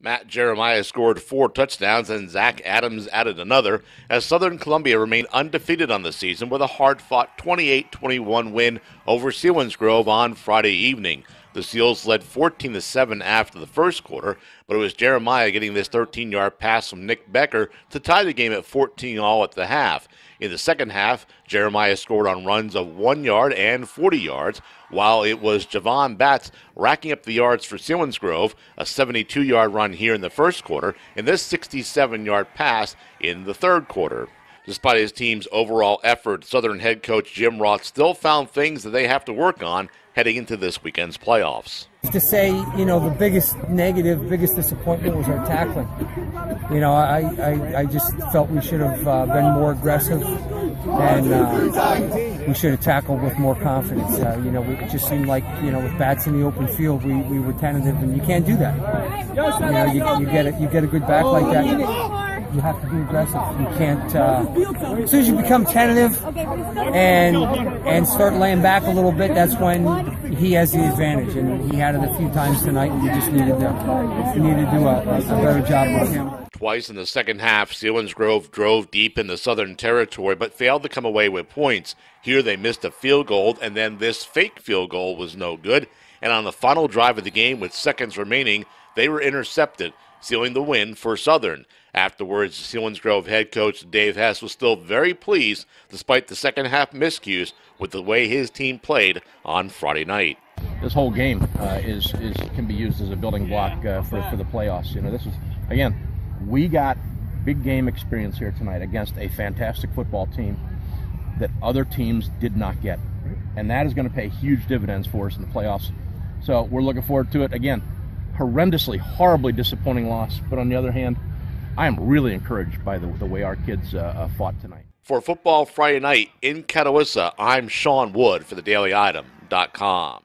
Matt Jeremiah scored 4 touchdowns and Zach Adams added another, as Southern Columbia remained undefeated on the season with a hard-fought 28-21 win over Selinsgrove on Friday evening. The Seals led 14-7 after the first quarter, but it was Jeremiah getting this 13-yard pass from Nick Becker to tie the game at 14-all at the half. In the second half, Jeremiah scored on runs of 1 yard and 40 yards, while it was Javon Batts racking up the yards for Selinsgrove, a 72-yard run here in the first quarter, and this 67-yard pass in the third quarter. Despite his team's overall effort, Southern head coach Jim Roth still found things that they have to work on heading into this weekend's playoffs. To say, the biggest negative, biggest disappointment was our tackling. I just felt we should have been more aggressive, and we should have tackled with more confidence. It just seemed like, with bats in the open field, we were tentative, and you can't do that. You get a good back like that. You have to be aggressive. You can't. As soon as you become tentative and start laying back a little bit, that's when he has the advantage. And he had it a few times tonight, and we just needed to do a better job with him. Twice in the second half, Selinsgrove drove deep into Southern territory, but failed to come away with points. Here they missed a field goal, and then this fake field goal was no good. And on the final drive of the game, with seconds remaining, they were intercepted, sealing the win for Southern. Afterwards, Selinsgrove head coach Dave Hess was still very pleased, despite the second half miscues, with the way his team played on Friday night. This whole game can be used as a building block for the playoffs. This is, again, we got big game experience here tonight against a fantastic football team that other teams did not get, and that is going to pay huge dividends for us in the playoffs. So we're looking forward to it. Again, horrendously, horribly disappointing loss, but on the other hand, I am really encouraged by the way our kids fought tonight. For Football Friday Night in Catawissa, I'm Sean Wood for thedailyitem.com.